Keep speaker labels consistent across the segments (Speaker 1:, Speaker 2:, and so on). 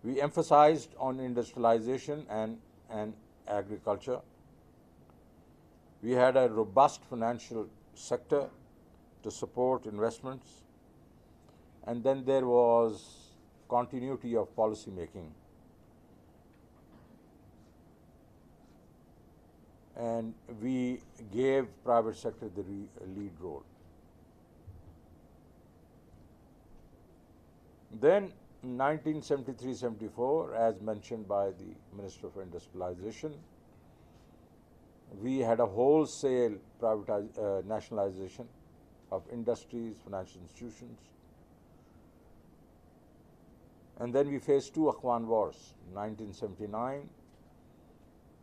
Speaker 1: We emphasized on industrialization and agriculture. We had a robust financial sector to support investments. And then there was continuity of policy making. And we gave private sector the lead role. Then 1973-74, as mentioned by the Minister of Industrialization, we had a wholesale nationalization of industries, financial institutions. And then we faced two Afghan wars, 1979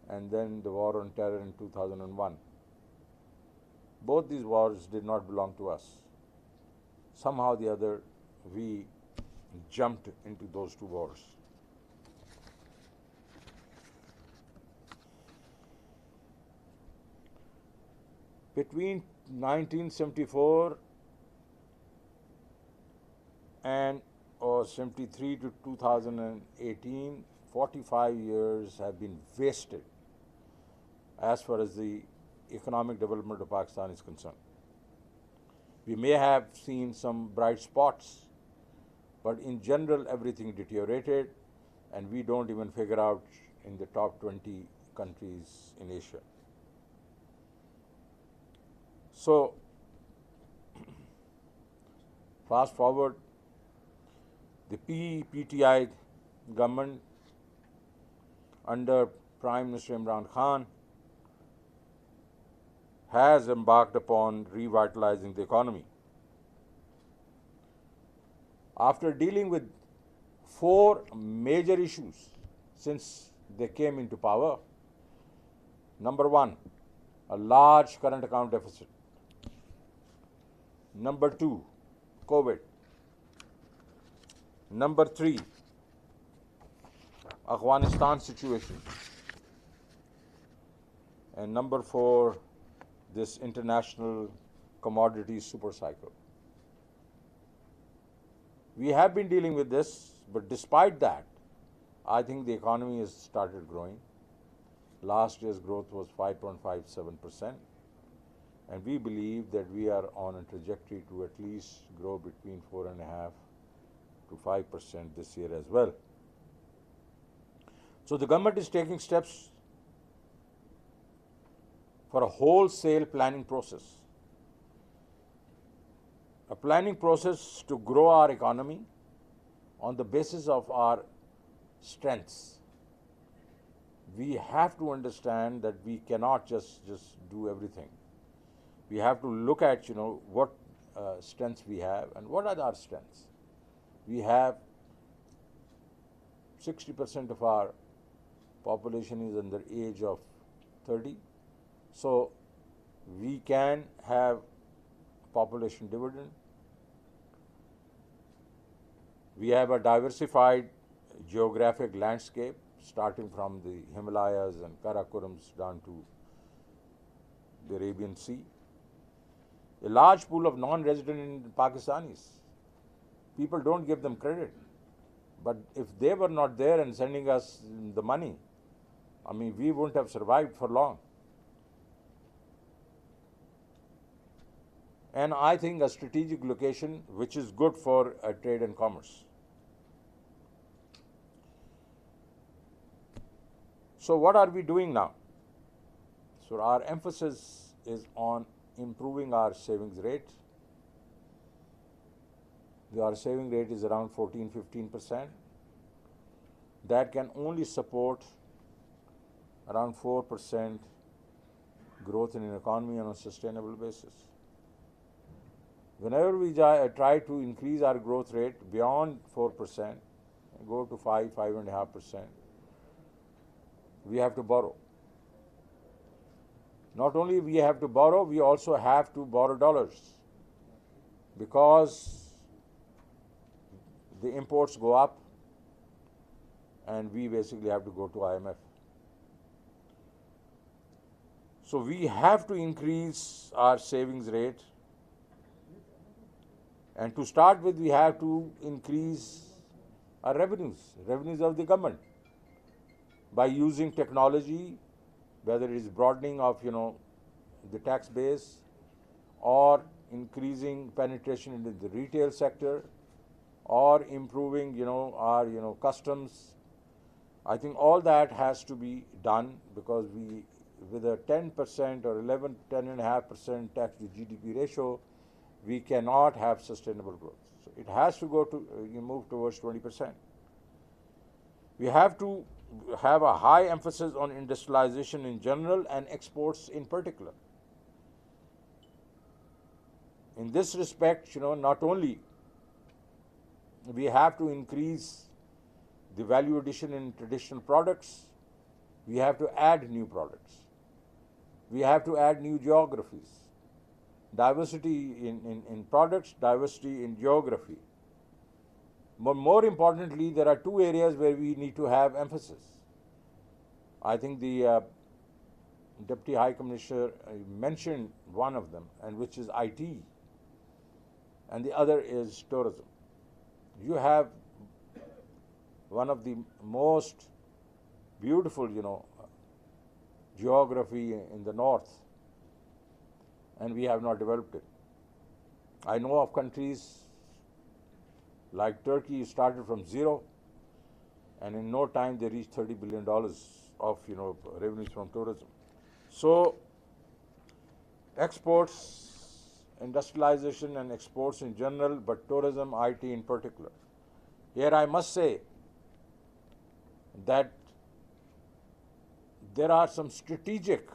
Speaker 1: and then the war on terror in 2001. Both these wars did not belong to us. Somehow or the other, we jumped into those two wars. Between 1974 or 73 to 2018, 45 years have been wasted as far as the economic development of Pakistan is concerned. We may have seen some bright spots, but in general everything deteriorated, and we don't even figure out in the top 20 countries in Asia. So, fast forward, the PTI government under Prime Minister Imran Khan has embarked upon revitalizing the economy. After dealing with 4 major issues since they came into power: number 1, a large current account deficit; number 2, COVID; number 3, Afghanistan situation; and number 4, this international commodity super cycle. We have been dealing with this, but despite that, I think the economy has started growing. Last year's growth was 5.57%, and we believe that we are on a trajectory to at least grow between 4.5% to 5% this year as well. So the government is taking steps for a wholesale planning process. A planning process to grow our economy on the basis of our strengths. We have to understand that we cannot just do everything. We have to look at, what strengths we have and what are our strengths. We have 60% of our population is under age of 30. So we can have population dividend. We have a diversified geographic landscape, starting from the Himalayas and Karakorums down to the Arabian Sea. A large pool of non-resident Pakistanis. People don't give them credit. But if they were not there and sending us the money, we wouldn't have survived for long. And I think a strategic location which is good for trade and commerce. So what are we doing now? So our emphasis is on improving our savings rate. Our saving rate is around 14-15%. That can only support around 4% growth in an economy on a sustainable basis. Whenever we try to increase our growth rate beyond 4%, go to 5.5%, we have to borrow. Not only we have to borrow, we also have to borrow dollars, because the imports go up and we basically have to go to IMF. So we have to increase our savings rate. And to start with, we have to increase are revenues of the government. By using technology, whether it is broadening of the tax base or increasing penetration into the retail sector or improving our customs, I think all that has to be done, because we, with a 10% or 10.5% tax to GDP ratio, we cannot have sustainable growth. So it has to go to move towards 20%. We have to have a high emphasis on industrialization in general and exports in particular. In this respect, not only we have to increase the value addition in traditional products, we have to add new products. We have to add new geographies. Diversity in products, diversity in geography. But more importantly, there are two areas where we need to have emphasis. I think the Deputy High Commissioner mentioned one of them, and which is IT, and the other is tourism. You have one of the most beautiful, geography in the north, and we have not developed it. I know of countries like Turkey started from zero, and in no time they reached $30 billion of revenues from tourism. So exports, industrialization and exports in general, but tourism, IT in particular. Here I must say that there are some strategic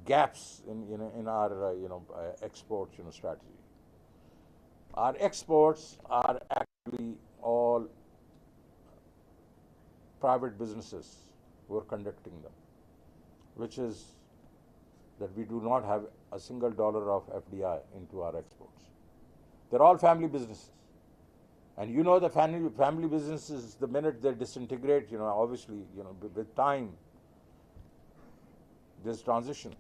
Speaker 1: gaps in our export strategy. Our exports are actually all private businesses who are conducting them, which is that we do not have a single dollar of FDI into our exports. They're all family businesses. And the family businesses, the minute they disintegrate, obviously, with time, there's transition.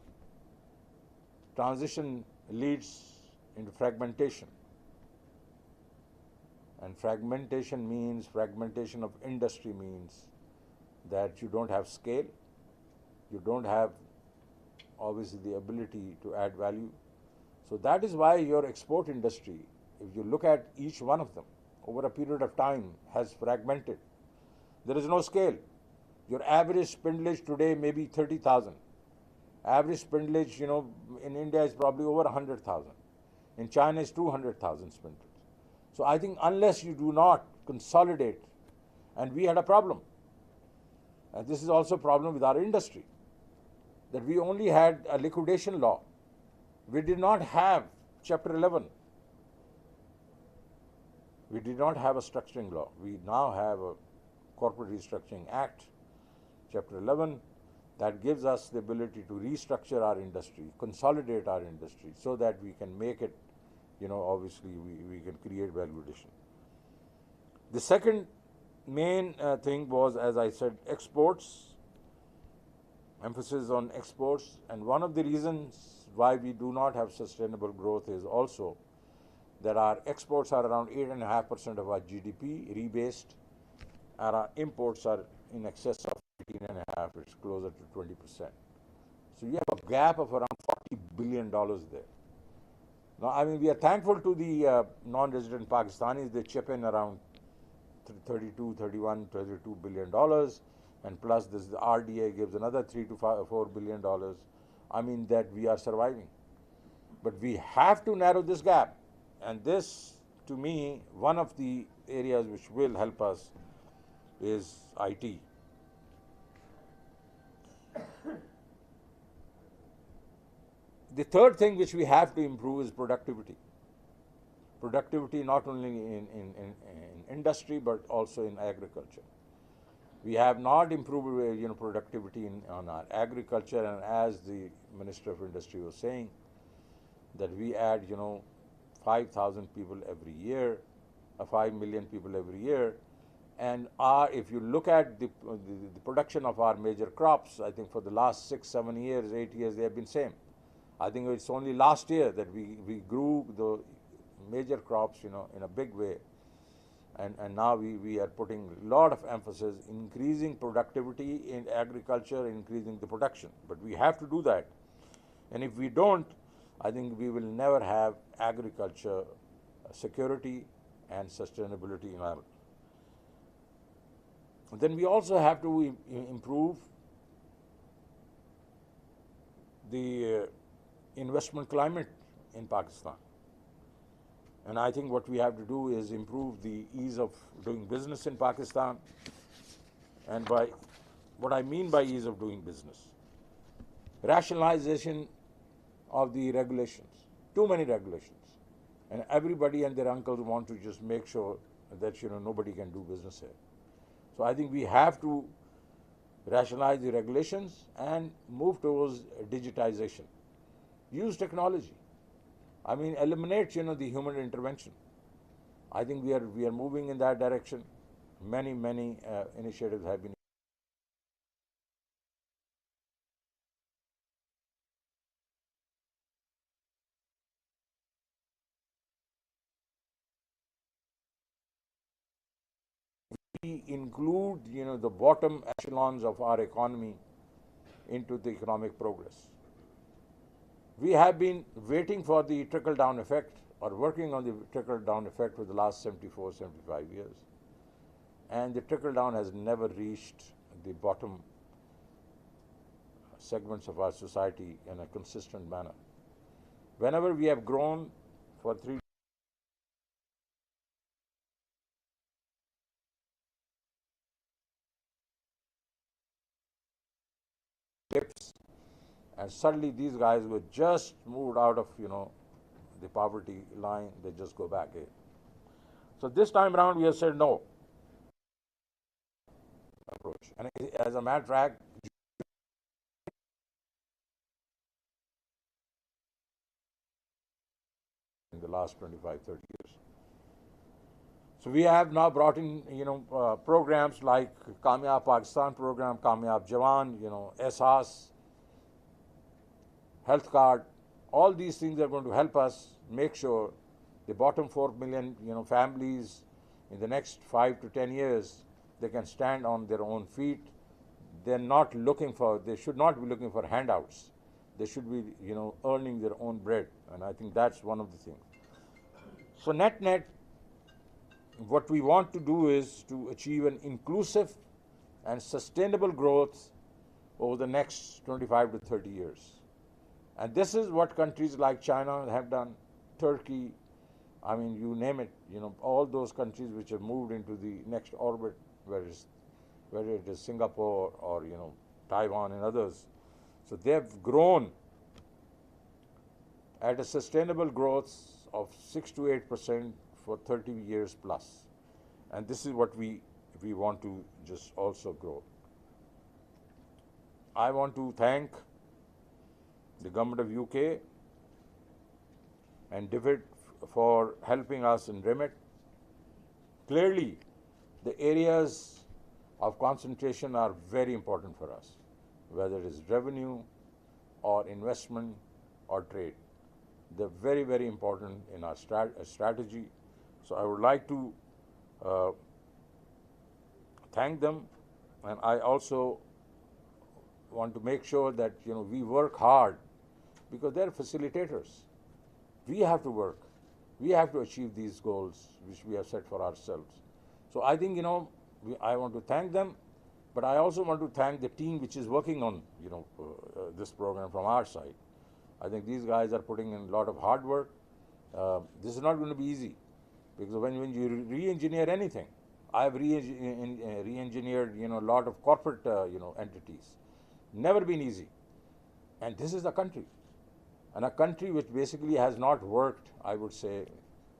Speaker 1: Transition leads into fragmentation. And fragmentation of industry means that you don't have scale, you don't have obviously the ability to add value. So that is why your export industry, if you look at each one of them, over a period of time has fragmented. There is no scale. Your average spindlage today may be 30,000. Average spindlage, in India is probably over 100,000. In China is 200,000 spindles. So I think unless you do not consolidate, and we had a problem, and this is also a problem with our industry, that we only had a liquidation law. We did not have Chapter 11. We did not have a structuring law. We now have a Corporate Restructuring Act, Chapter 11, that gives us the ability to restructure our industry, consolidate our industry, so that we can make it, obviously we can create value addition. The second main thing was, as I said, exports, emphasis on exports. And one of the reasons why we do not have sustainable growth is also that our exports are around 8.5% of our GDP, rebased, and our imports are in excess of 18.5%, it's closer to 20%. So you have a gap of around $40 billion there. Now, I mean, we are thankful to the non-resident Pakistanis. They chip in around 32, 31, $32 billion, and plus this, the RDA gives another $3 to $4 billion. I mean, that we are surviving. But we have to narrow this gap. And this, to me, one of the areas which will help us is IT. The third thing which we have to improve is productivity. Productivity not only in industry but also in agriculture. We have not improved productivity on our agriculture, and as the Minister of Industry was saying, that we add 5,000 people every year, 5 million people every year, and if you look at the production of our major crops, I think for the last 6, 7 years, 8 years, they have been same. I think it's only last year that we grew the major crops in a big way, and now we are putting a lot of emphasis increasing productivity in agriculture, increasing the production. But we have to do that. And if we don't, I think we will never have agriculture security and sustainability in our. Then we also have to improve the investment climate in Pakistan. And I think what we have to do is improve the ease of doing business in Pakistan. And by what I mean by ease of doing business, rationalization of the regulations, too many regulations. And everybody and their uncles want to just make sure that nobody can do business here. So I think we have to rationalize the regulations and move towards digitization. Use technology. I mean, eliminate the human intervention. I think we are moving in that direction. Many initiatives have been. We include the bottom echelons of our economy into the economic progress. We have been waiting for the trickle-down effect or working on the trickle-down effect for the last 74, 75 years. And the trickle-down has never reached the bottom segments of our society in a consistent manner. Whenever we have grown for 3 dips, and suddenly these guys were just moved out of the poverty line, they just go back in. So this time around we have said no approach. And as a matter of fact, in the last 25, 30 years. So we have now brought in programs like Kamyab Pakistan program, Kamyab Jawan, Ehsaas, health card. All these things are going to help us make sure the bottom 4 million families in the next 5 to 10 years, they can stand on their own feet. They should not be looking for handouts. They should be earning their own bread, and I think that's one of the things. So net, what we want to do is to achieve an inclusive and sustainable growth over the next 25 to 30 years. And this is what countries like China have done, Turkey, I mean, you name it, all those countries which have moved into the next orbit, whether it is Singapore or, Taiwan and others. So they have grown at a sustainable growth of 6 to 8% for 30 years plus. And this is what we want to just also grow. I want to thank the government of UK and DFID for helping us in remit. Clearly, the areas of concentration are very important for us, whether it is revenue or investment or trade. They're very important in our strategy. So I would like to thank them, and I also want to make sure that we work hard, because they're facilitators. We have to work. We have to achieve these goals which we have set for ourselves. So I think I want to thank them, but I also want to thank the team which is working on this program from our side. I think these guys are putting in a lot of hard work. This is not going to be easy, because when you re-engineer anything, I've re-engineered a lot of corporate entities. Never been easy. And this is a country, and a country which basically has not worked, I would say,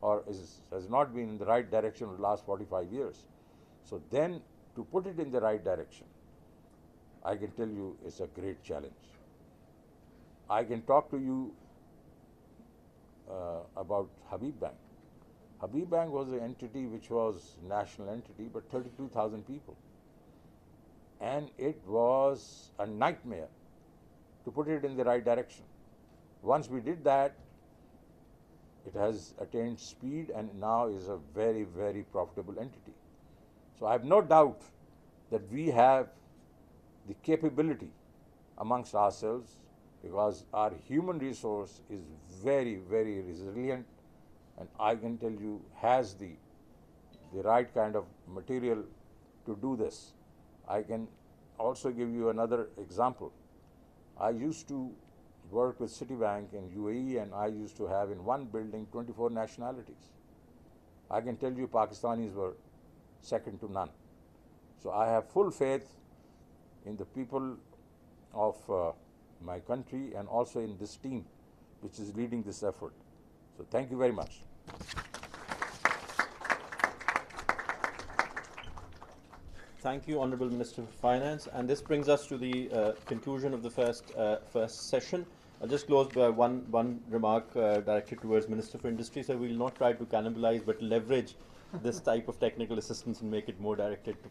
Speaker 1: or has not been in the right direction for the last 45 years. So then to put it in the right direction, I can tell you it's a great challenge. I can talk to you about Habib Bank. Habib Bank was an entity which was national entity, but 32,000 people. And it was a nightmare to put it in the right direction. Once we did that, It has attained speed and now is a very, very profitable entity. So I have no doubt that we have the capability amongst ourselves, because our human resource is very, very resilient, and I can tell you has the right kind of material to do this. I can also give you another example. I used to work with Citibank in UAE, and I used to have in one building 24 nationalities. I can tell you Pakistanis were second to none. So I have full faith in the people of my country and also in this team which is leading this effort. So thank you very much.
Speaker 2: Thank you, Honourable Minister for Finance. And this brings us to the conclusion of the first session. I'll just close by one remark directed towards Minister for Industry. So we will not try to cannibalize but leverage this type of technical assistance and make it more directed to